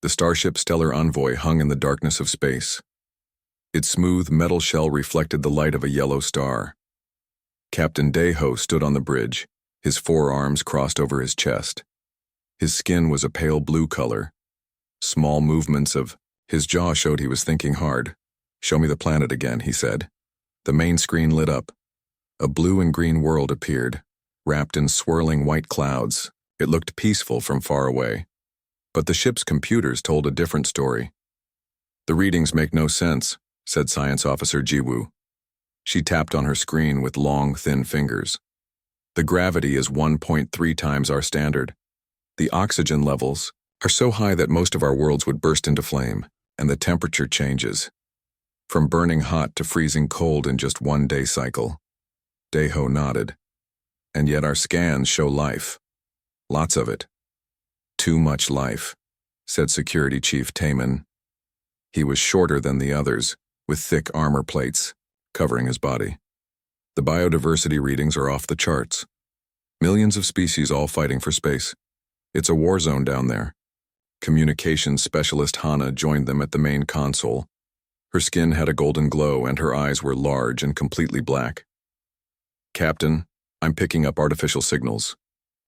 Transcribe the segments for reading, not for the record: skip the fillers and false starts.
The starship Stellar Envoy hung in the darkness of space. Its smooth metal shell reflected the light of a yellow star. Captain Deho stood on the bridge, his forearms crossed over his chest. His skin was a pale blue color. Small movements of his jaw showed he was thinking hard. "Show me the planet again," he said. The main screen lit up. A blue and green world appeared, wrapped in swirling white clouds. It looked peaceful from far away. But the ship's computers told a different story. "The readings make no sense," said Science Officer Jiwoo. She tapped on her screen with long, thin fingers. "The gravity is 1.3 times our standard. The oxygen levels are so high that most of our worlds would burst into flame, and the temperature changes from burning hot to freezing cold in just 1 day cycle." Deho nodded. "And yet our scans show life. Lots of it." "Too much life," said Security Chief Taman. He was shorter than the others, with thick armor plates covering his body. "The biodiversity readings are off the charts. Millions of species all fighting for space. It's a war zone down there." Communications specialist Hana joined them at the main console. Her skin had a golden glow and her eyes were large and completely black. "Captain, I'm picking up artificial signals,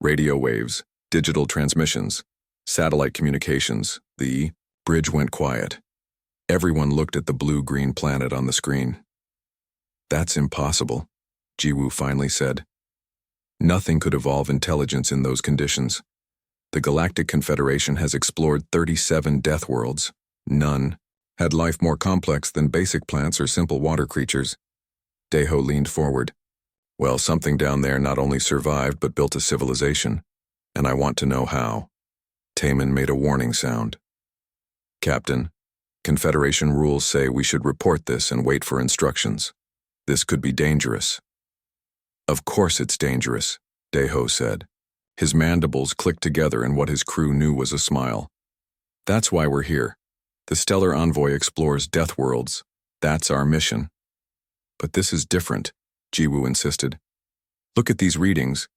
radio waves, digital transmissions, satellite communications." The bridge went quiet. Everyone looked at the blue-green planet on the screen. "That's impossible," Jiwoo finally said. "Nothing could evolve intelligence in those conditions. The Galactic Confederation has explored 37 Deathworlds. None had life more complex than basic plants or simple water creatures." Deho leaned forward. "Well, something down there not only survived but built a civilization, and I want to know how." Taman made a warning sound. "Captain, Confederation rules say we should report this and wait for instructions. This could be dangerous." "Of course it's dangerous," Deho said. His mandibles clicked together in what his crew knew was a smile. "That's why we're here. The Stellar Envoy explores Deathworlds. That's our mission." "But this is different," Jiwoo insisted. "Look at these readings.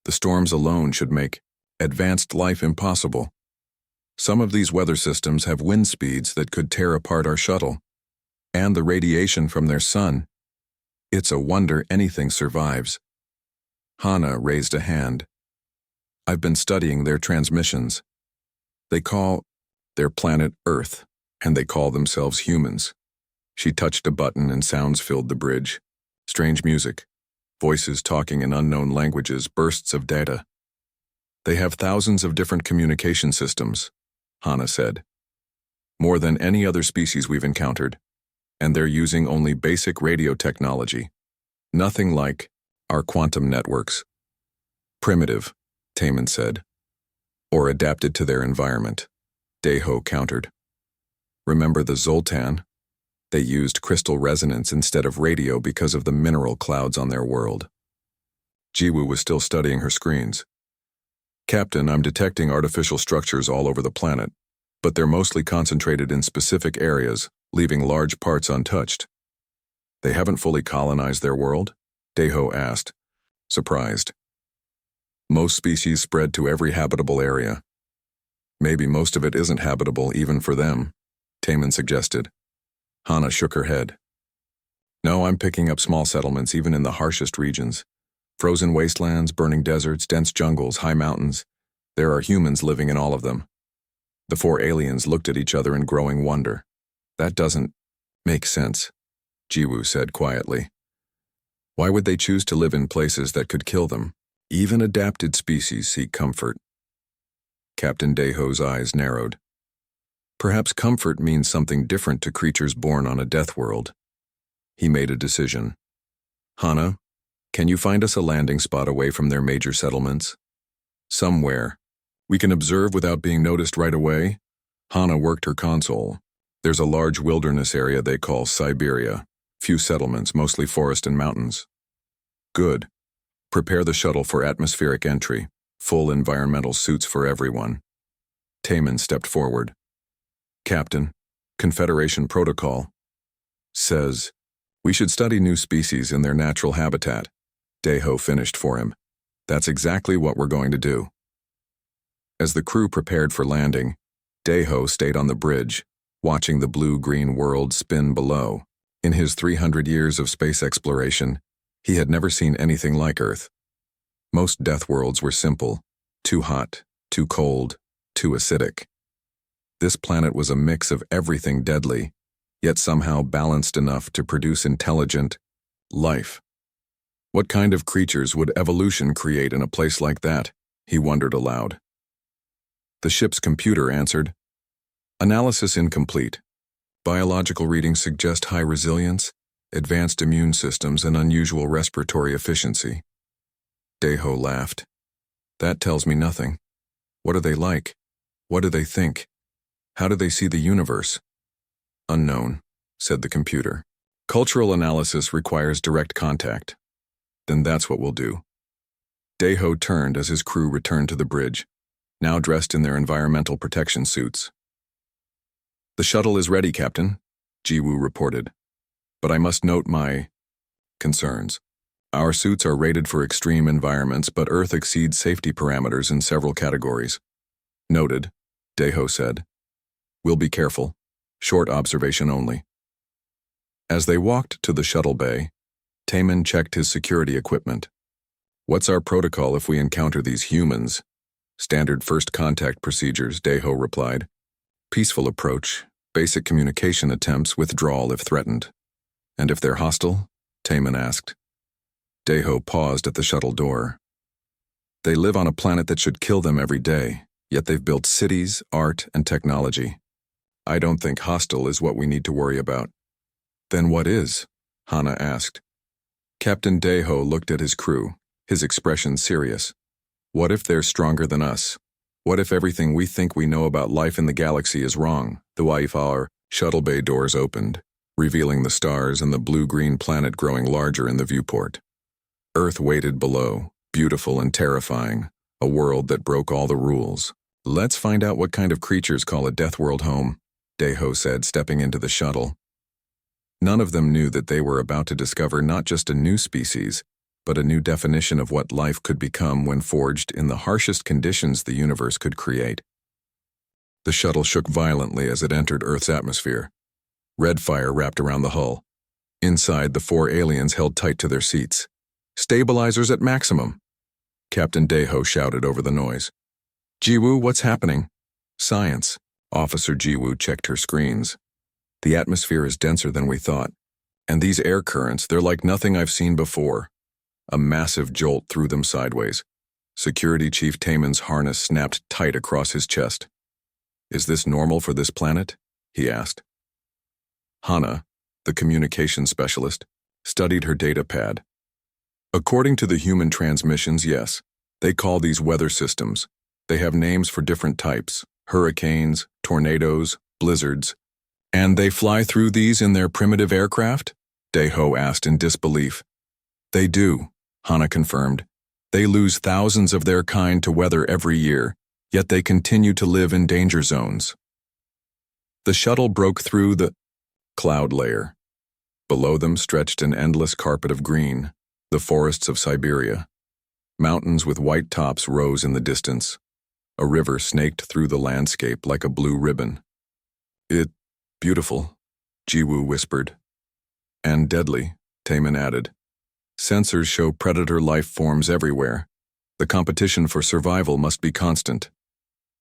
The storms alone should make advanced life impossible. Some of these weather systems have wind speeds that could tear apart our shuttle. And the radiation from their sun. It's a wonder anything survives." Hana raised a hand. "I've been studying their transmissions. They call their planet Earth, and they call themselves humans." She touched a button and sounds filled the bridge. Strange music, voices talking in unknown languages, bursts of data. "They have thousands of different communication systems," Hana said. "More than any other species we've encountered, and they're using only basic radio technology. Nothing like our quantum networks." "Primitive," Taman said. "Or adapted to their environment," Deho countered. "Remember the Zoltan? They used crystal resonance instead of radio because of the mineral clouds on their world." Jiwoo was still studying her screens. "Captain, I'm detecting artificial structures all over the planet, but they're mostly concentrated in specific areas, leaving large parts untouched." "They haven't fully colonized their world?" Deho asked, surprised. "Most species spread to every habitable area. Maybe most of it isn't habitable even for them," Taman suggested. Hana shook her head. "No, I'm picking up small settlements even in the harshest regions. Frozen wastelands, burning deserts, dense jungles, high mountains. There are humans living in all of them." The 4 aliens looked at each other in growing wonder. "That doesn't make sense," Jiwoo said quietly. "Why would they choose to live in places that could kill them? Even adapted species seek comfort." Captain Deho's eyes narrowed. "Perhaps comfort means something different to creatures born on a death world." He made a decision. "Hana, can you find us a landing spot away from their major settlements? Somewhere. We can observe without being noticed right away." Hana worked her console. "There's a large wilderness area they call Siberia. Few settlements, mostly forest and mountains." "Good. Prepare the shuttle for atmospheric entry. Full environmental suits for everyone." Taman stepped forward. "Captain, Confederation protocol says we should study new species in their natural habitat." Deho finished for him. "That's exactly what we're going to do." As the crew prepared for landing, Daeho stayed on the bridge, watching the blue-green world spin below. In his 300 years of space exploration, he had never seen anything like Earth. Most Deathworlds were simple, too hot, too cold, too acidic. This planet was a mix of everything deadly, yet somehow balanced enough to produce intelligent life. What kind of creatures would evolution create in a place like that? He wondered aloud. The ship's computer answered, "Analysis incomplete. Biological readings suggest high resilience, advanced immune systems, and unusual respiratory efficiency." Daeho laughed. "That tells me nothing. What are they like? What do they think? How do they see the universe?" "Unknown," said the computer. "Cultural analysis requires direct contact." "Then that's what we'll do." Daeho turned as his crew returned to the bridge, now dressed in their environmental protection suits. "The shuttle is ready, Captain," Jiwoo reported. "But I must note my concerns. Our suits are rated for extreme environments, but Earth exceeds safety parameters in several categories." "Noted," Daeho said. "We'll be careful. Short observation only." As they walked to the shuttle bay, Taemin checked his security equipment. "What's our protocol if we encounter these humans?" "Standard first contact procedures," Daeho replied. "Peaceful approach, basic communication attempts, withdrawal if threatened." "And if they're hostile?" Taemin asked. Daeho paused at the shuttle door. "They live on a planet that should kill them every day, yet they've built cities, art, and technology. I don't think hostile is what we need to worry about." "Then what is?" Hana asked. Captain Daeho looked at his crew, his expression serious. "What if they're stronger than us? What if everything we think we know about life in the galaxy is wrong?" The HFY shuttle bay doors opened, revealing the stars and the blue-green planet growing larger in the viewport. Earth waited below, beautiful and terrifying, a world that broke all the rules. "Let's find out what kind of creatures call a Deathworld home," Daeho said, stepping into the shuttle. None of them knew that they were about to discover not just a new species, but a new definition of what life could become when forged in the harshest conditions the universe could create. The shuttle shook violently as it entered Earth's atmosphere. Red fire wrapped around the hull. Inside, the 4 aliens held tight to their seats. "Stabilizers at maximum," Captain Daeho shouted over the noise. "Jiwoo, what's happening?" "Science." Officer Jiwoo checked her screens. "The atmosphere is denser than we thought. And these air currents, they're like nothing I've seen before." A massive jolt threw them sideways. Security Chief Taemin's harness snapped tight across his chest. "Is this normal for this planet?" he asked. Hana, the communications specialist, studied her data pad. "According to the human transmissions, yes. They call these weather systems. They have names for different types: hurricanes, tornadoes, blizzards. And they fly through these in their primitive aircraft?" Daeho asked in disbelief. "They do," Hana confirmed. "They lose thousands of their kind to weather every year, yet they continue to live in danger zones." The shuttle broke through the cloud layer. Below them stretched an endless carpet of green, the forests of Siberia. Mountains with white tops rose in the distance. A river snaked through the landscape like a blue ribbon. "It's beautiful," Jiwoo whispered. "And deadly," Taemin added. "Sensors show predator life forms everywhere. The competition for survival must be constant."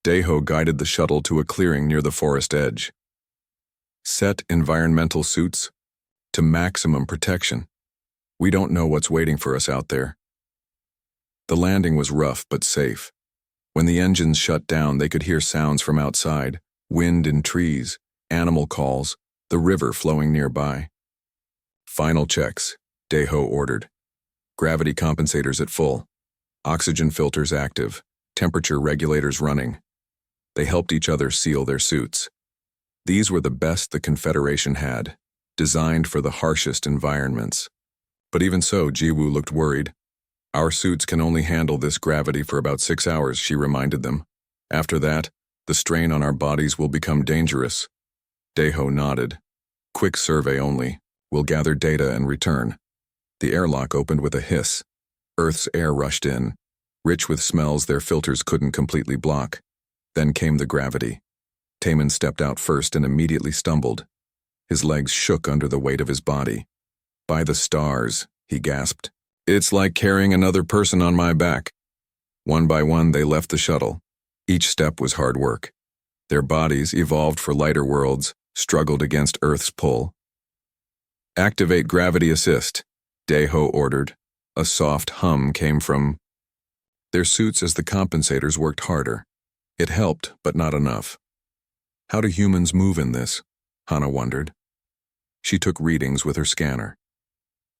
Daeho guided the shuttle to a clearing near the forest edge. "Set environmental suits to maximum protection. We don't know what's waiting for us out there." The landing was rough but safe. When the engines shut down, they could hear sounds from outside: wind in trees, animal calls, the river flowing nearby. "Final checks," Daeho ordered. "Gravity compensators at full. Oxygen filters active. Temperature regulators running." They helped each other seal their suits. These were the best the Confederation had, designed for the harshest environments. But even so, Jiwoo looked worried. "Our suits can only handle this gravity for about 6 hours," she reminded them. "After that, the strain on our bodies will become dangerous." Daeho nodded. "Quick survey only. We'll gather data and return." The airlock opened with a hiss. Earth's air rushed in, rich with smells their filters couldn't completely block. Then came the gravity. Taman stepped out first and immediately stumbled. His legs shook under the weight of his body. "By the stars," he gasped. "It's like carrying another person on my back." One by one, they left the shuttle. Each step was hard work. Their bodies, evolved for lighter worlds, struggled against Earth's pull. "Activate gravity assist," Deho ordered. A soft hum came from their suits as the compensators worked harder. It helped, but not enough. How do humans move in this? Hana wondered. She took readings with her scanner.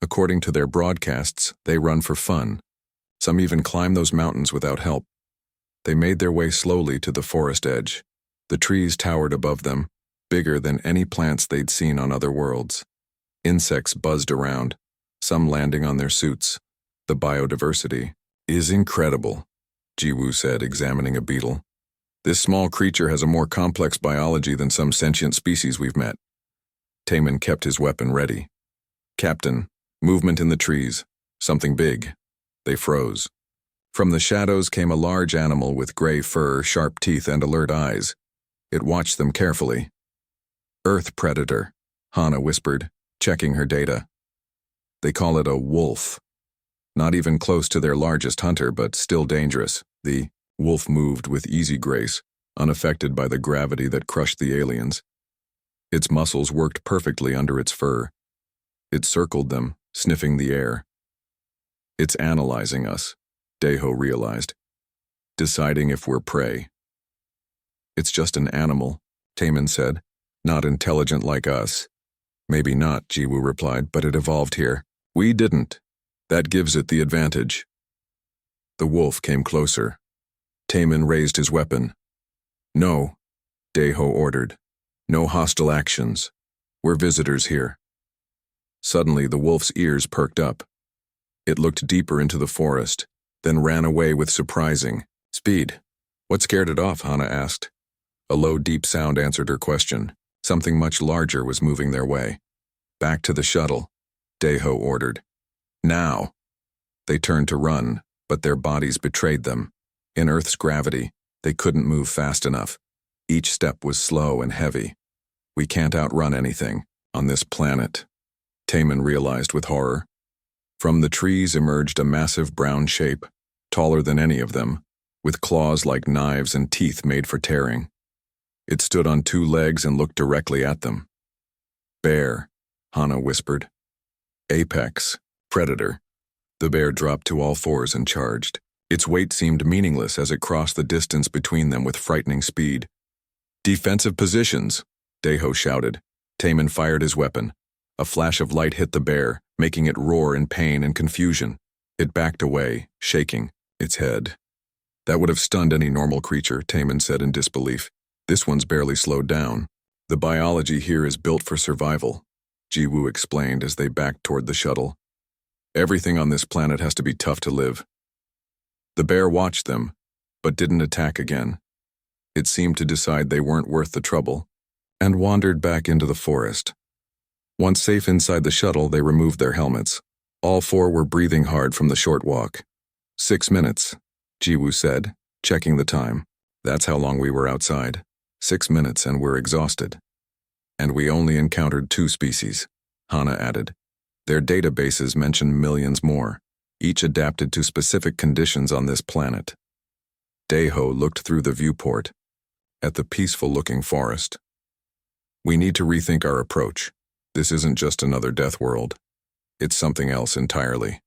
According to their broadcasts, they run for fun. Some even climb those mountains without help. They made their way slowly to the forest edge. The trees towered above them, bigger than any plants they'd seen on other worlds. Insects buzzed around, some landing on their suits. The biodiversity is incredible, Jiwoo said, examining a beetle. This small creature has a more complex biology than some sentient species we've met. Taman kept his weapon ready. "Captain, movement in the trees. Something big." They froze. From the shadows came a large animal with gray fur, sharp teeth, and alert eyes. It watched them carefully. "Earth predator," Hana whispered, checking her data. "They call it a wolf. Not even close to their largest hunter, but still dangerous." The wolf moved with easy grace, unaffected by the gravity that crushed the aliens. Its muscles worked perfectly under its fur. It circled them, sniffing the air. "It's analyzing us," Deho realized, "deciding if we're prey." "It's just an animal," Taman said, "not intelligent like us." "Maybe not," Jiwoo replied, "but it evolved here. We didn't. That gives it the advantage." The wolf came closer. Taman raised his weapon. "No," Deho ordered. "No hostile actions. We're visitors here." Suddenly, the wolf's ears perked up. It looked deeper into the forest, then ran away with surprising speed. "What scared it off?" Hana asked. A low, deep sound answered her question. Something much larger was moving their way. "Back to the shuttle," Deho ordered. "Now." They turned to run, but their bodies betrayed them. In Earth's gravity, they couldn't move fast enough. Each step was slow and heavy. "We can't outrun anything on this planet," Taman realized with horror. From the trees emerged a massive brown shape, taller than any of them, with claws like knives and teeth made for tearing. It stood on two legs and looked directly at them. "Bear," Hana whispered. "Apex, predator." The bear dropped to all fours and charged. Its weight seemed meaningless as it crossed the distance between them with frightening speed. "Defensive positions," Deho shouted. Taman fired his weapon. A flash of light hit the bear, making it roar in pain and confusion. It backed away, shaking its head. "That would have stunned any normal creature," Taman said in disbelief. "This one's barely slowed down. The biology here is built for survival," Jiwoo explained as they backed toward the shuttle. "Everything on this planet has to be tough to live." The bear watched them, but didn't attack again. It seemed to decide they weren't worth the trouble, and wandered back into the forest. Once safe inside the shuttle, they removed their helmets. All four were breathing hard from the short walk. 6 minutes, Jiwoo said, checking the time. "That's how long we were outside. 6 minutes and we're exhausted." "And we only encountered 2 species," Hana added. "Their databases mention millions more, each adapted to specific conditions on this planet." Deho looked through the viewport at the peaceful-looking forest. "We need to rethink our approach. This isn't just another death world. It's something else entirely."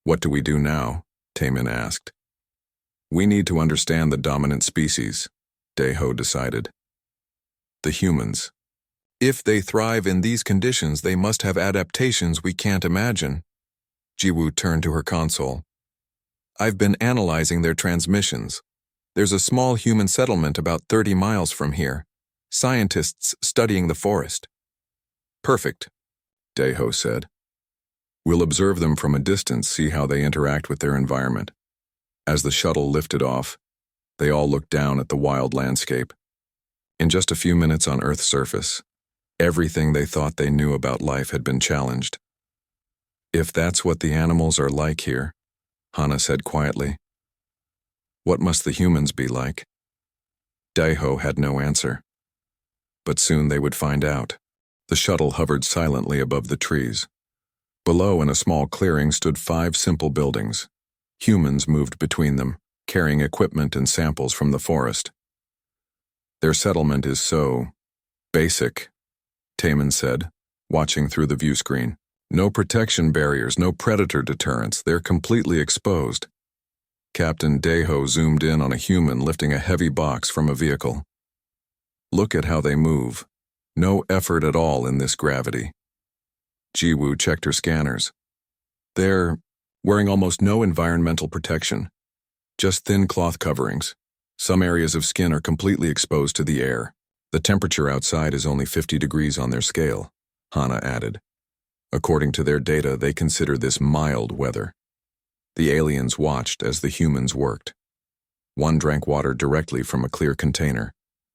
"What do we do now?" Taman asked. "We need to understand the dominant species," Deho decided. "The humans. If they thrive in these conditions, they must have adaptations we can't imagine." Jiwoo turned to her console. "I've been analyzing their transmissions. There's a small human settlement about 30 miles from here. Scientists studying the forest." "Perfect," Deho said. "We'll observe them from a distance, see how they interact with their environment." As the shuttle lifted off, they all looked down at the wild landscape. In just a few minutes on Earth's surface, everything they thought they knew about life had been challenged. "If that's what the animals are like here," Hana said quietly, "what must the humans be like?" Daiho had no answer. But soon they would find out. The shuttle hovered silently above the trees. Below, in a small clearing, stood 5 simple buildings. Humans moved between them, carrying equipment and samples from the forest. Their settlement is so basic, Taman said, watching through the view screen. No protection barriers, no predator deterrents. They're completely exposed. Captain Daiho zoomed in on a human lifting a heavy box from a vehicle. Look at how they move. No effort at all in this gravity. Jiwoo checked her scanners. They're wearing almost no environmental protection. Just thin cloth coverings. Some areas of skin are completely exposed to the air. The temperature outside is only 50 degrees on their scale, Hana added. According to their data, they consider this mild weather. The aliens watched as the humans worked. One drank water directly from a clear container.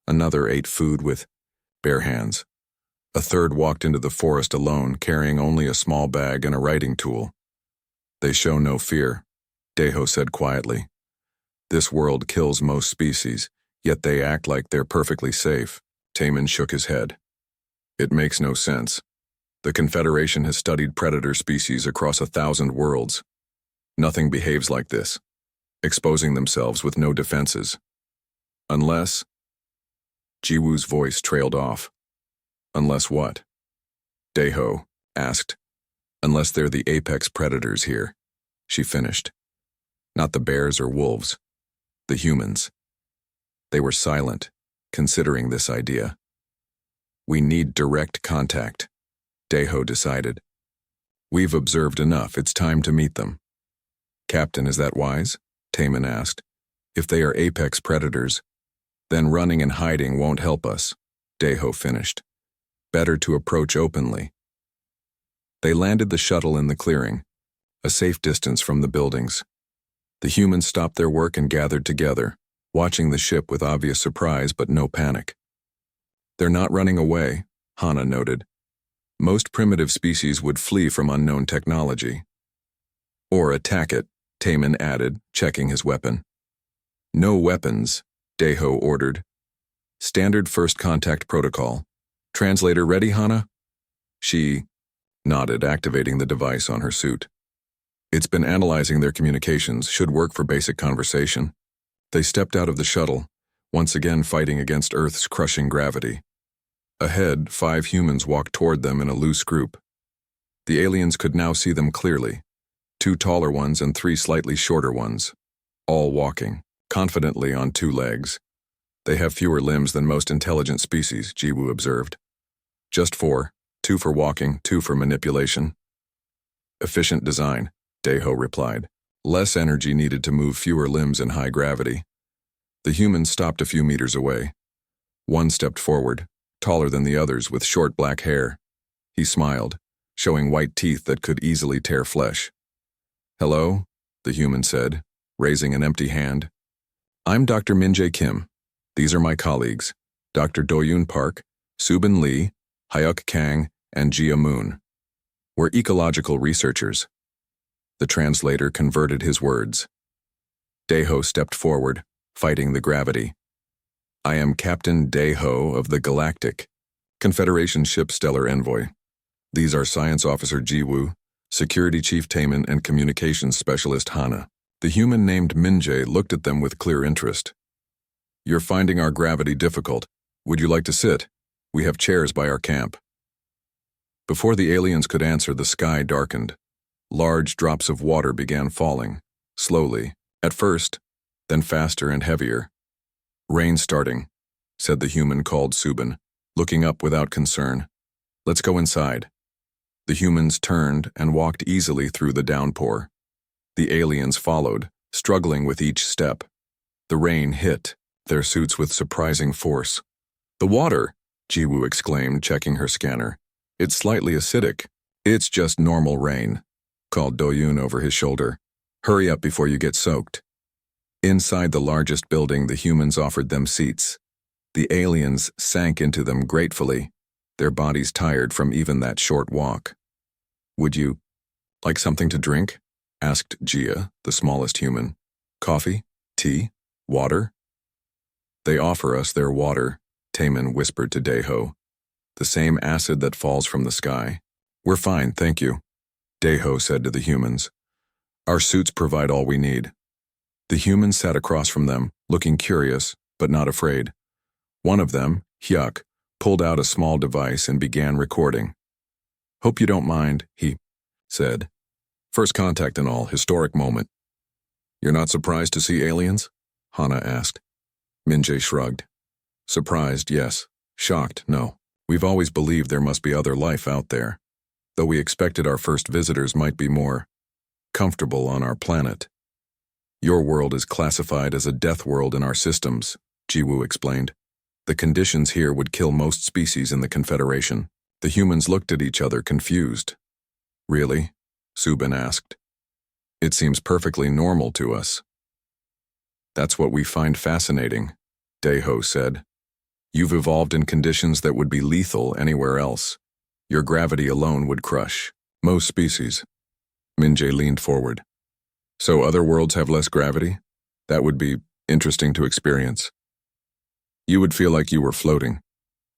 Another ate food with bare hands. A third walked into the forest alone, carrying only a small bag and a writing tool. They show no fear, Daiho said quietly. This world kills most species, yet they act like they're perfectly safe. Taman shook his head. It makes no sense. The Confederation has studied predator species across 1,000 worlds. Nothing behaves like this, exposing themselves with no defenses. Unless... Jiwoo's voice trailed off. Unless what? Daiho asked. Unless they're the apex predators here, she finished. Not the bears or wolves. The humans. They were silent, considering this idea. We need direct contact, Daiho decided. We've observed enough, it's time to meet them. Captain, is that wise? Taman asked. If they are apex predators, then running and hiding won't help us, Daiho finished. Better to approach openly. They landed the shuttle in the clearing, a safe distance from the buildings. The humans stopped their work and gathered together, watching the ship with obvious surprise but no panic. They're not running away, Hana noted. Most primitive species would flee from unknown technology. Or attack it, Taman added, checking his weapon. No weapons, Daiho ordered. Standard first contact protocol. Translator ready, Hana? She nodded, activating the device on her suit. It's been analyzing their communications, should work for basic conversation. They stepped out of the shuttle, once again fighting against Earth's crushing gravity. Ahead, 5 humans walked toward them in a loose group. The aliens could now see them clearly. 2 taller ones and 3 slightly shorter ones, all walking, confidently on 2 legs. They have fewer limbs than most intelligent species, Jiwoo observed. Just 4, 2 for walking, 2 for manipulation. Efficient design, Daiho replied. Less energy needed to move fewer limbs in high gravity. The humans stopped a few meters away. One stepped forward, taller than the others with short black hair. He smiled, showing white teeth that could easily tear flesh. Hello, the human said, raising an empty hand. I'm Dr. Min-jae Kim. These are my colleagues, Dr. Do-yoon Park, Subin Lee, Hyuk Kang, and Jia Moon. We're ecological researchers. The translator converted his words. Daiho stepped forward, fighting the gravity. I am Captain Daiho of the Galactic, Confederation Ship Stellar Envoy. These are Science Officer Jiwoo, Security Chief Taman, and Communications Specialist Hana. The human named Min-jae looked at them with clear interest. You're finding our gravity difficult. Would you like to sit? We have chairs by our camp. Before the aliens could answer, the sky darkened. Large drops of water began falling, slowly, at first, then faster and heavier. Rain starting, said the human called Subin, looking up without concern. Let's go inside. The humans turned and walked easily through the downpour. The aliens followed, struggling with each step. The rain hit their suits with surprising force. The water, Jiwoo exclaimed, checking her scanner. It's slightly acidic. It's just normal rain, called Do-yoon over his shoulder. Hurry up before you get soaked. Inside the largest building, the humans offered them seats. The aliens sank into them gratefully, their bodies tired from even that short walk. Would you like something to drink? Asked Jia, the smallest human. Coffee? Tea? Water? They offer us their water, Taman whispered to Deho. The same acid that falls from the sky. We're fine, thank you, Deho said to the humans. Our suits provide all we need. The humans sat across from them, looking curious, but not afraid. One of them, Hyuk, pulled out a small device and began recording. Hope you don't mind, he said. First contact and all, historic moment. You're not surprised to see aliens? Hana asked. Minjae shrugged. Surprised, yes. Shocked, no. We've always believed there must be other life out there, though we expected our first visitors might be more comfortable on our planet. Your world is classified as a death world in our systems, Jiwoo explained. The conditions here would kill most species in the Confederation. The humans looked at each other confused. Really? Subin asked. It seems perfectly normal to us. That's what we find fascinating, Deho said. You've evolved in conditions that would be lethal anywhere else. Your gravity alone would crush most species. Minjae leaned forward. So other worlds have less gravity? That would be interesting to experience. You would feel like you were floating,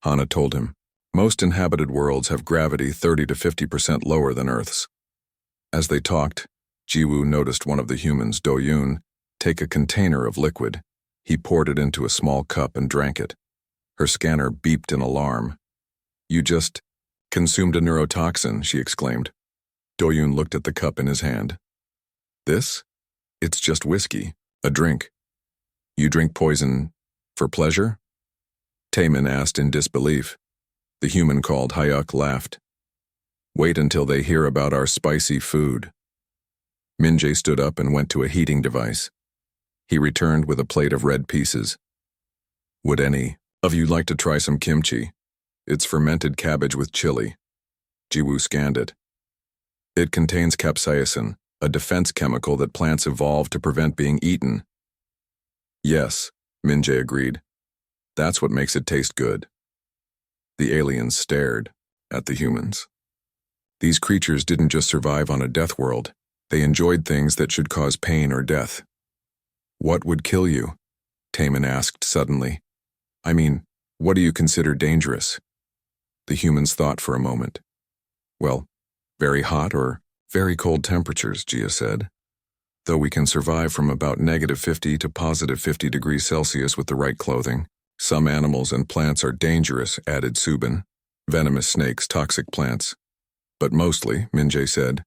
Hana told him. Most inhabited worlds have gravity 30 to 50% lower than Earth's. As they talked, Jiwoo noticed one of the humans, Do-yoon, take a container of liquid. He poured it into a small cup and drank it. Her scanner beeped in alarm. You just consumed a neurotoxin, she exclaimed. Do-yoon looked at the cup in his hand. This? It's just whiskey, a drink. You drink poison for pleasure? Taman asked in disbelief. The human called Hyuk laughed. Wait until they hear about our spicy food. Minjae stood up and went to a heating device. He returned with a plate of red pieces. Would any of you like to try some kimchi? It's fermented cabbage with chili. Jiwoo scanned it. It contains capsaicin, a defense chemical that plants evolve to prevent being eaten. Yes, Minjae agreed. That's what makes it taste good. The aliens stared at the humans. These creatures didn't just survive on a death world. They enjoyed things that should cause pain or death. What would kill you? Taman asked suddenly. I mean, what do you consider dangerous? The humans thought for a moment. Well, very hot or very cold temperatures, Jia said. Though we can survive from about -50 to +50 degrees Celsius with the right clothing. Some animals and plants are dangerous, added Subin. Venomous snakes, toxic plants. But mostly, Minjae said,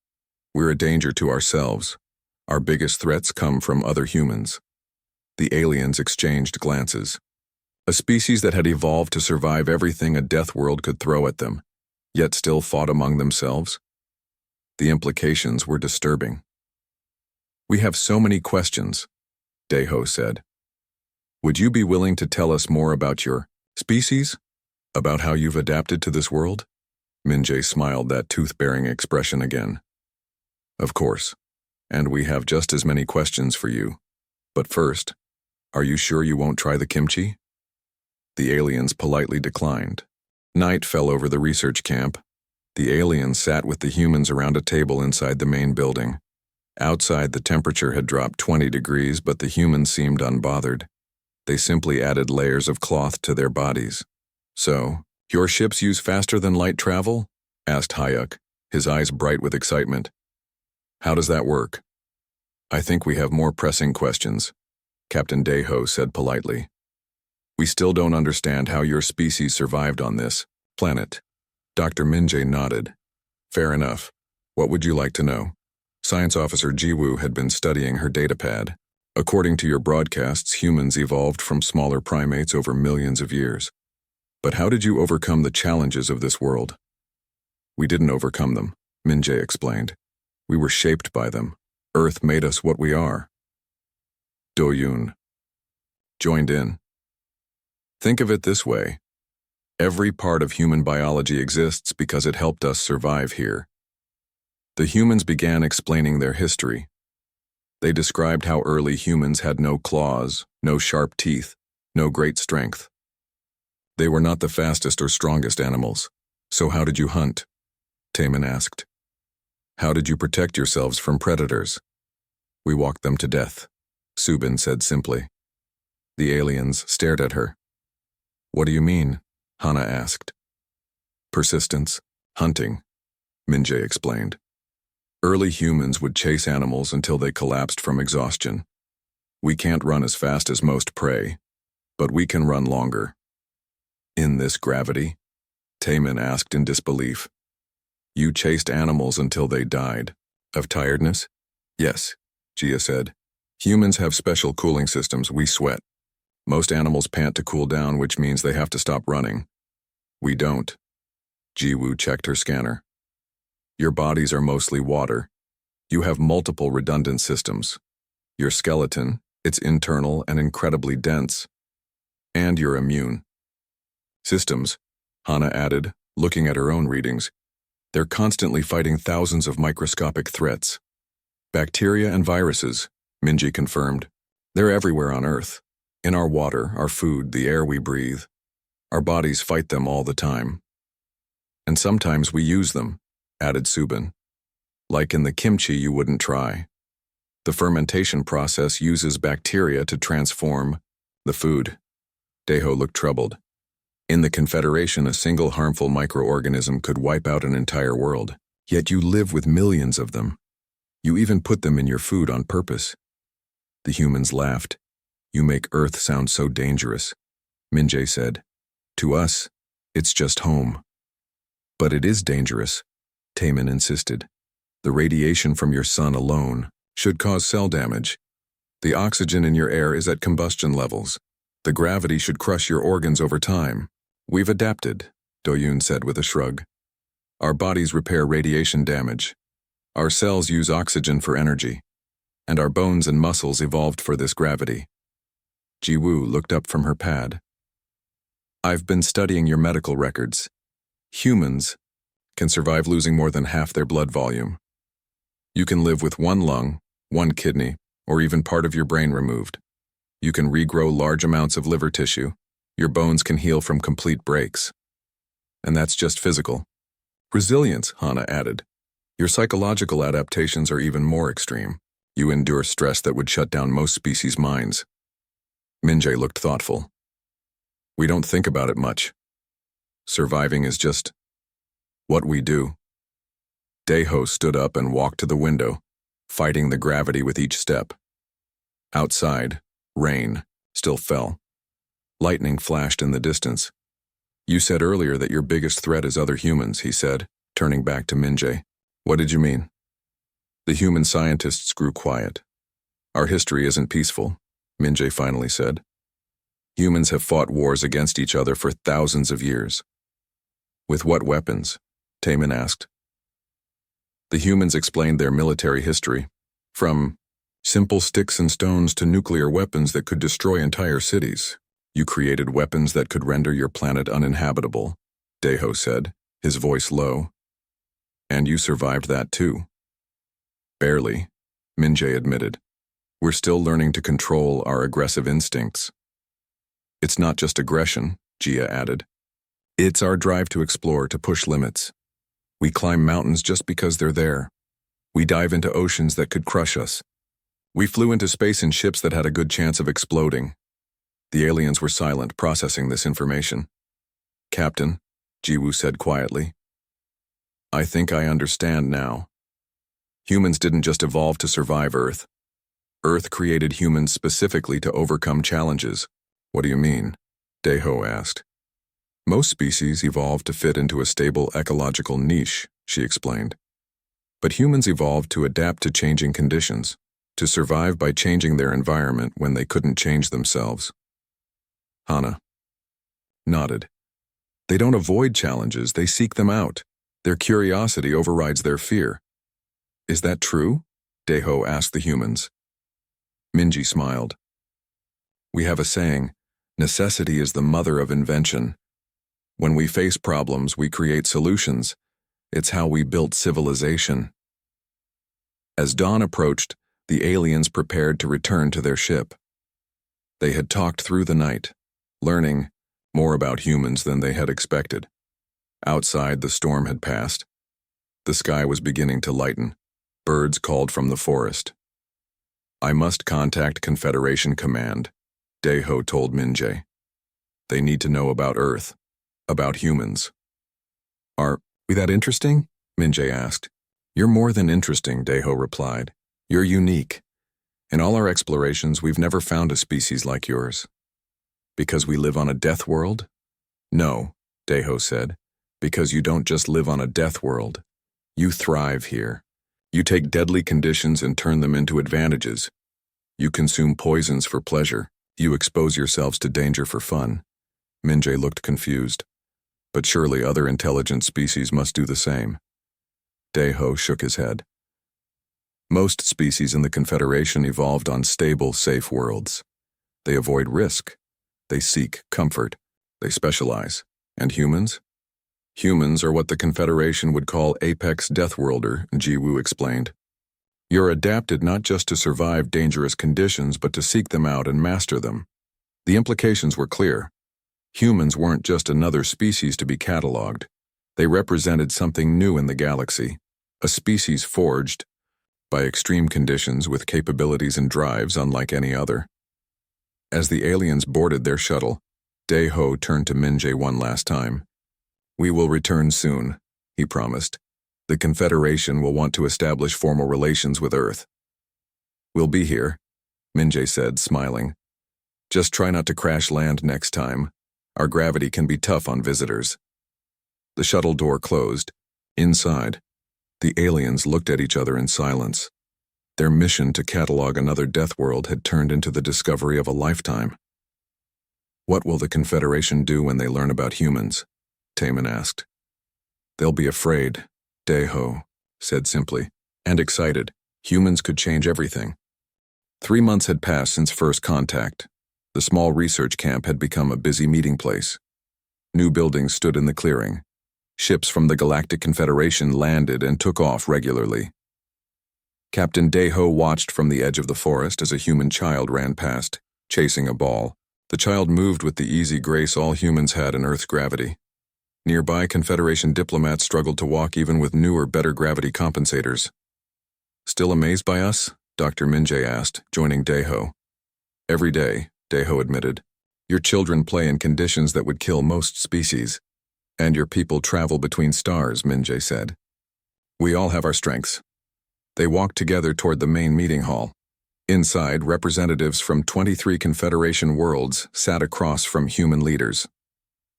we're a danger to ourselves. Our biggest threats come from other humans. The aliens exchanged glances. A species that had evolved to survive everything a death world could throw at them, yet still fought among themselves. The implications were disturbing. We have so many questions, Deho said. Would you be willing to tell us more about your species? About how you've adapted to this world? Minjae smiled that tooth-bearing expression again. Of course. And we have just as many questions for you. But first, are you sure you won't try the kimchi? The aliens politely declined. Night fell over the research camp. The aliens sat with the humans around a table inside the main building. Outside, the temperature had dropped 20 degrees, but the humans seemed unbothered. They simply added layers of cloth to their bodies. So, your ships use faster than light travel? Asked Hyuk, his eyes bright with excitement. How does that work? I think we have more pressing questions, Captain Deho said politely. We still don't understand how your species survived on this planet. Dr. Minjae nodded. Fair enough. What would you like to know? Science Officer Jiwoo had been studying her datapad. According to your broadcasts, humans evolved from smaller primates over millions of years. But how did you overcome the challenges of this world? We didn't overcome them, Minjae explained. We were shaped by them. Earth made us what we are. Do-yoon joined in. Think of it this way. Every part of human biology exists because it helped us survive here. The humans began explaining their history. They described how early humans had no claws, no sharp teeth, no great strength. They were not the fastest or strongest animals. So how did you hunt? Taman asked. How did you protect yourselves from predators? We walked them to death, Subin said simply. The aliens stared at her. What do you mean? Hana asked. Persistence, hunting, Minjae explained. Early humans would chase animals until they collapsed from exhaustion. We can't run as fast as most prey, but we can run longer. In this gravity? Taemin asked in disbelief. You chased animals until they died. Of tiredness? Yes, Gia said. Humans have special cooling systems. We sweat. Most animals pant to cool down, which means they have to stop running. We don't. Jiwoo checked her scanner. Your bodies are mostly water. You have multiple redundant systems. Your skeleton, it's internal and incredibly dense. And you're immune. Systems, Hana added, looking at her own readings. They're constantly fighting thousands of microscopic threats. Bacteria and viruses, Minji confirmed. They're everywhere on Earth. In our water, our food, the air we breathe. Our bodies fight them all the time. And sometimes we use them, added Subin. Like in the kimchi you wouldn't try. The fermentation process uses bacteria to transform the food. Daeho looked troubled. In the Confederation, a single harmful microorganism could wipe out an entire world. Yet you live with millions of them. You even put them in your food on purpose. The humans laughed. You make Earth sound so dangerous, Minjae said. To us, it's just home. But it is dangerous, Taemin insisted. The radiation from your sun alone should cause cell damage. The oxygen in your air is at combustion levels. The gravity should crush your organs over time. We've adapted, Doyoon said with a shrug. Our bodies repair radiation damage. Our cells use oxygen for energy. And our bones and muscles evolved for this gravity. Jiwoo looked up from her pad. I've been studying your medical records. Humans can survive losing more than half their blood volume. You can live with one lung, one kidney, or even part of your brain removed. You can regrow large amounts of liver tissue. Your bones can heal from complete breaks. And that's just physical. Resilience, Hana added. Your psychological adaptations are even more extreme. You endure stress that would shut down most species' minds. Minjae looked thoughtful. We don't think about it much. Surviving is just what we do. Daeho stood up and walked to the window, fighting the gravity with each step. Outside, rain still fell. Lightning flashed in the distance. You said earlier that your biggest threat is other humans, he said, turning back to Minjae. What did you mean? The human scientists grew quiet. Our history isn't peaceful, Minjae finally said. Humans have fought wars against each other for thousands of years. With what weapons? Taemin asked. The humans explained their military history, from simple sticks and stones to nuclear weapons that could destroy entire cities. You created weapons that could render your planet uninhabitable, Daeho said, his voice low. And you survived that too. Barely, Minjae admitted. We're still learning to control our aggressive instincts. It's not just aggression, Gia added. It's our drive to explore, to push limits. We climb mountains just because they're there. We dive into oceans that could crush us. We flew into space in ships that had a good chance of exploding. The aliens were silent, processing this information. Captain, Jiwoo said quietly. I think I understand now. Humans didn't just evolve to survive Earth. Earth created humans specifically to overcome challenges. What do you mean? Daeho asked. Most species evolved to fit into a stable ecological niche, she explained. But humans evolved to adapt to changing conditions, to survive by changing their environment when they couldn't change themselves. Hana nodded. They don't avoid challenges, they seek them out. Their curiosity overrides their fear. Is that true? Daeho asked the humans. Minji smiled. We have a saying, necessity is the mother of invention. When we face problems, we create solutions. It's how we built civilization. As dawn approached, the aliens prepared to return to their ship. They had talked through the night, learning more about humans than they had expected. Outside, the storm had passed. The sky was beginning to lighten. Birds called from the forest. I must contact Confederation Command, Daeho told Minjae. They need to know about Earth, about humans. Are we that interesting? Minjae asked. You're more than interesting, Daeho replied. You're unique. In all our explorations, we've never found a species like yours. Because we live on a death world? No, Daeho said. Because you don't just live on a death world. You thrive here. You take deadly conditions and turn them into advantages. You consume poisons for pleasure. You expose yourselves to danger for fun. Minjae looked confused. But surely other intelligent species must do the same. Daeho shook his head. Most species in the Confederation evolved on stable, safe worlds. They avoid risk. They seek comfort. They specialize. And humans? Humans are what the Confederation would call apex deathworlder, Jiwoo explained. You're adapted not just to survive dangerous conditions, but to seek them out and master them. The implications were clear. Humans weren't just another species to be catalogued. They represented something new in the galaxy, a species forged by extreme conditions with capabilities and drives unlike any other. As the aliens boarded their shuttle, Daeho turned to Minjae one last time. We will return soon, he promised. The Confederation will want to establish formal relations with Earth. We'll be here, Minjae said, smiling. Just try not to crash land next time. Our gravity can be tough on visitors. The shuttle door closed. Inside, the aliens looked at each other in silence. Their mission to catalog another death world had turned into the discovery of a lifetime. What will the Confederation do when they learn about humans? Taemin asked. They'll be afraid, Daeho said simply, and excited. Humans could change everything. 3 months had passed since first contact. The small research camp had become a busy meeting place. New buildings stood in the clearing. Ships from the Galactic Confederation landed and took off regularly. Captain Daeho watched from the edge of the forest as a human child ran past, chasing a ball. The child moved with the easy grace all humans had in Earth's gravity. Nearby, Confederation diplomats struggled to walk even with newer, better gravity compensators. Still amazed by us? Dr. Minjae asked, joining Daeho. Every day, Daeho admitted. Your children play in conditions that would kill most species. And your people travel between stars, Minjae said. We all have our strengths. They walked together toward the main meeting hall. Inside, representatives from 23 Confederation worlds sat across from human leaders.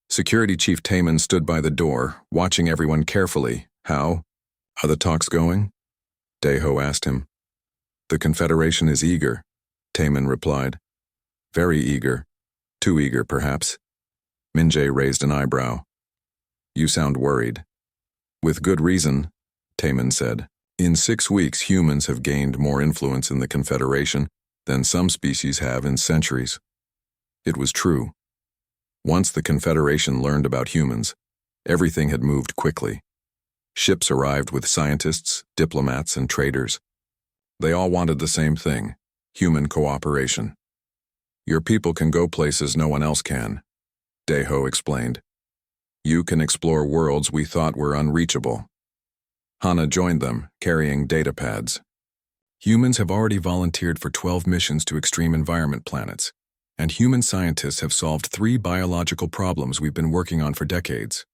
Security Chief Taemin stood by the door, watching everyone carefully. How? Are the talks going? Daeho asked him. The Confederation is eager, Taemin replied. Very eager. Too eager, perhaps. Minjae raised an eyebrow. You sound worried. With good reason, Taemin said. In 6 weeks, humans have gained more influence in the Confederation than some species have in centuries. It was true. Once the Confederation learned about humans, everything had moved quickly. Ships arrived with scientists, diplomats, and traders. They all wanted the same thing, human cooperation. Your people can go places no one else can, Daeho explained. You can explore worlds we thought were unreachable. Hana joined them, carrying data pads. Humans have already volunteered for 12 missions to extreme environment planets, and human scientists have solved 3 biological problems we've been working on for decades.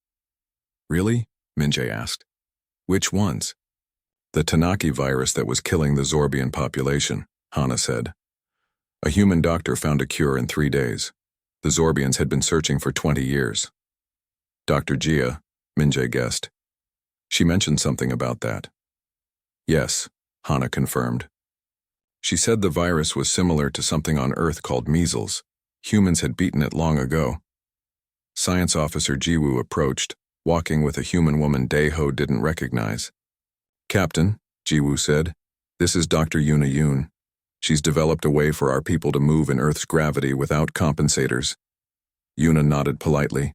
Really? Minjae asked. Which ones? The Tanaki virus that was killing the Zorbian population, Hana said. A human doctor found a cure in 3 days. The Zorbians had been searching for 20 years. Dr. Jia, Minjae guessed. She mentioned something about that. Yes, Hana confirmed. She said the virus was similar to something on Earth called measles. Humans had beaten it long ago. Science Officer Jiwoo approached, walking with a human woman Daeho didn't recognize. Captain, Jiwoo said, this is Dr. Yuna Yoon. She's developed a way for our people to move in Earth's gravity without compensators. Yuna nodded politely.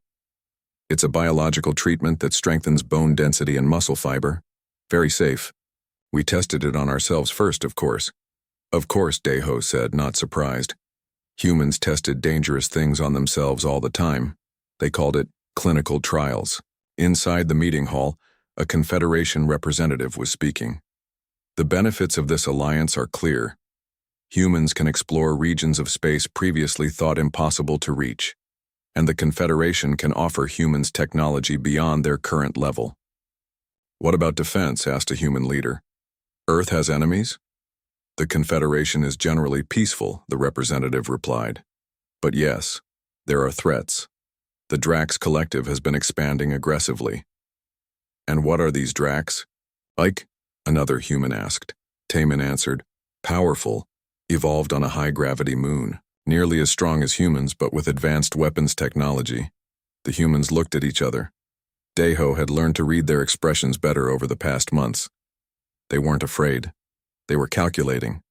It's a biological treatment that strengthens bone density and muscle fiber. Very safe. We tested it on ourselves first, of course. Of course, Daeho said, not surprised. Humans tested dangerous things on themselves all the time. They called it clinical trials. Inside the meeting hall, a Confederation representative was speaking. The benefits of this alliance are clear. Humans can explore regions of space previously thought impossible to reach, and the Confederation can offer humans technology beyond their current level. What about defense? Asked a human leader. Earth has enemies? The Confederation is generally peaceful, the representative replied. But yes, there are threats. The Drax Collective has been expanding aggressively. And what are these Drax? Ike? Another human asked. Taman answered. Powerful, evolved on a high-gravity moon, nearly as strong as humans but with advanced weapons technology. The humans looked at each other. Deho had learned to read their expressions better over the past months. They weren't afraid. They were calculating.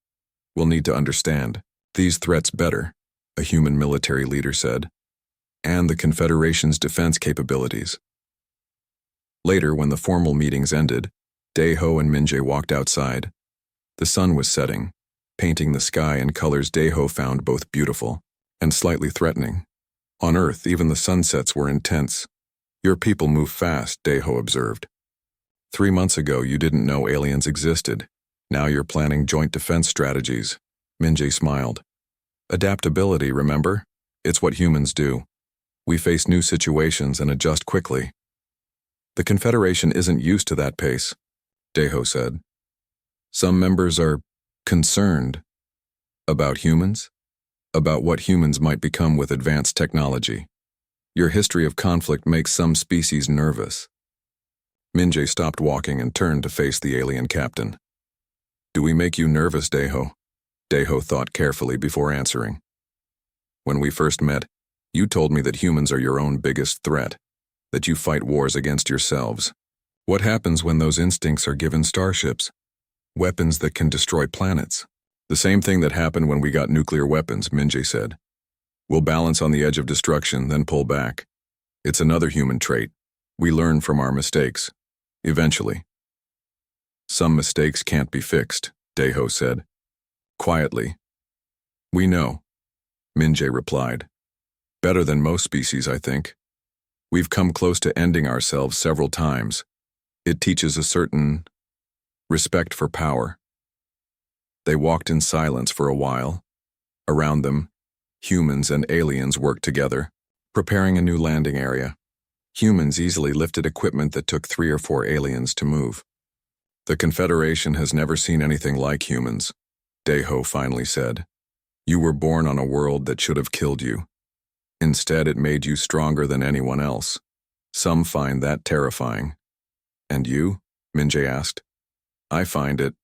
We'll need to understand these threats better, a human military leader said, and the Confederation's defense capabilities. Later, when the formal meetings ended, Deho and Minjae walked outside. The sun was setting, painting the sky in colors Deho found both beautiful and slightly threatening. On Earth, even the sunsets were intense. Your people move fast, Deho observed. 3 months ago, you didn't know aliens existed. Now you're planning joint defense strategies. Minjae smiled. Adaptability, remember? It's what humans do. We face new situations and adjust quickly. The Confederation isn't used to that pace, Deho said. Some members are concerned about humans, about what humans might become with advanced technology. Your history of conflict makes some species nervous. Minjae stopped walking and turned to face the alien captain. Do we make you nervous, Deho? Deho thought carefully before answering. When we first met, you told me that humans are your own biggest threat, that you fight wars against yourselves. What happens when those instincts are given starships? Weapons that can destroy planets. The same thing that happened when we got nuclear weapons, Minjae said. We'll balance on the edge of destruction, then pull back. It's another human trait. We learn from our mistakes. Eventually. Some mistakes can't be fixed, Deho said. Quietly. We know, Minjae replied. Better than most species, I think. We've come close to ending ourselves several times. It teaches a certain respect for power. They walked in silence for a while. Around them, humans and aliens worked together, preparing a new landing area. Humans easily lifted equipment that took 3 or 4 aliens to move. The Confederation has never seen anything like humans, Deho finally said. You were born on a world that should have killed you. Instead, it made you stronger than anyone else. Some find that terrifying. And you? Minjae asked. I find it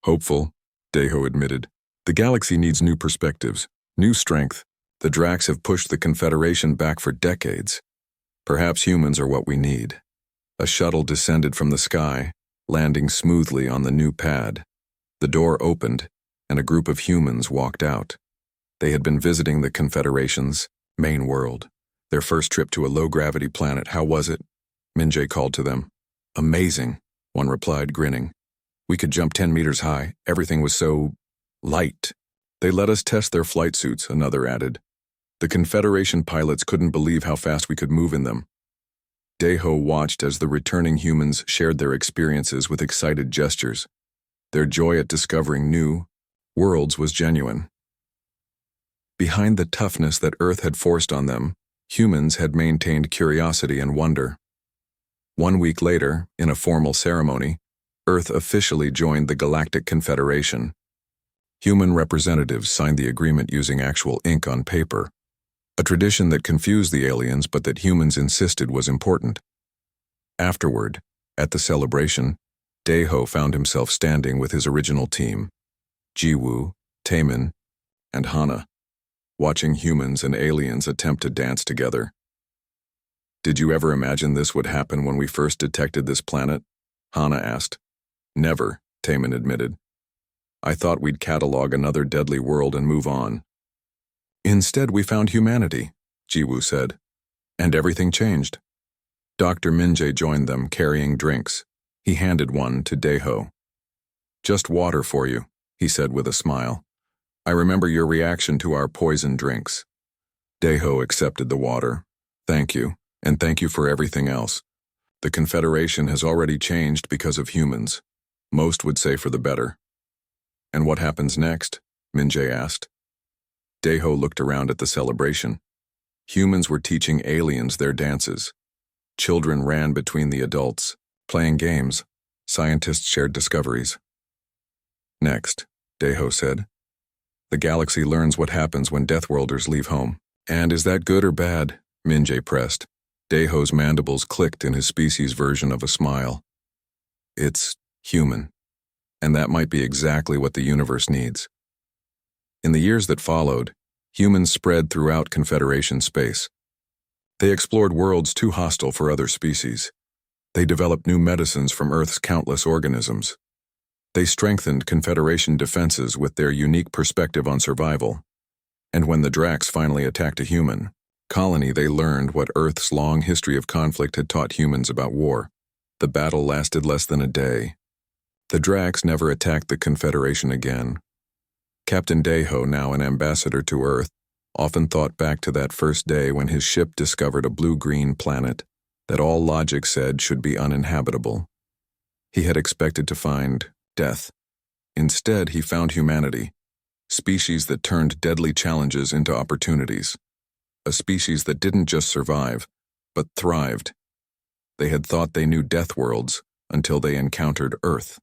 hopeful, Deho admitted. The galaxy needs new perspectives, new strength. The Drax have pushed the Confederation back for decades. Perhaps humans are what we need. A shuttle descended from the sky, landing smoothly on the new pad. The door opened, and a group of humans walked out. They had been visiting the Confederation's main world. Their first trip to a low-gravity planet. How was it? Minjae called to them. Amazing, one replied, grinning. We could jump 10 meters high. Everything was so light. They let us test their flight suits, another added. The Confederation pilots couldn't believe how fast we could move in them. Deho watched as the returning humans shared their experiences with excited gestures. Their joy at discovering new worlds was genuine. Behind the toughness that Earth had forced on them, humans had maintained curiosity and wonder. 1 week later, in a formal ceremony, Earth officially joined the Galactic Confederation. Human representatives signed the agreement using actual ink on paper, a tradition that confused the aliens but that humans insisted was important. Afterward, at the celebration, Deho found himself standing with his original team, Jiwoo, Taemin, and Hana, watching humans and aliens attempt to dance together. Did you ever imagine this would happen when we first detected this planet? Hana asked. Never, Taemin admitted. I thought we'd catalog another deadly world and move on. Instead, we found humanity, Jiwoo said, and everything changed. Dr. Minjae joined them, carrying drinks. He handed one to Deho. Just water for you, he said with a smile. I remember your reaction to our poison drinks. Deho accepted the water. Thank you, and thank you for everything else. The Confederation has already changed because of humans. Most would say for the better. And what happens next? Minjay asked. Deho looked around at the celebration. Humans were teaching aliens their dances. Children ran between the adults, playing games. Scientists shared discoveries. Next, Deho said, the galaxy learns what happens when Deathworlders leave home. And is that good or bad? Minjay pressed. Deho's mandibles clicked in his species' version of a smile. It's human, and that might be exactly what the universe needs. In the years that followed, humans spread throughout Confederation space. They explored worlds too hostile for other species. They developed new medicines from Earth's countless organisms. They strengthened Confederation defenses with their unique perspective on survival. And when the Drax finally attacked a human colony, they learned what Earth's long history of conflict had taught humans about war. The battle lasted less than a day. The Drax never attacked the Confederation again. Captain Deho, now an ambassador to Earth, often thought back to that first day when his ship discovered a blue-green planet that all logic said should be uninhabitable. He had expected to find death. Instead, he found humanity, species that turned deadly challenges into opportunities, a species that didn't just survive, but thrived. They had thought they knew Deathworlds until they encountered Earth.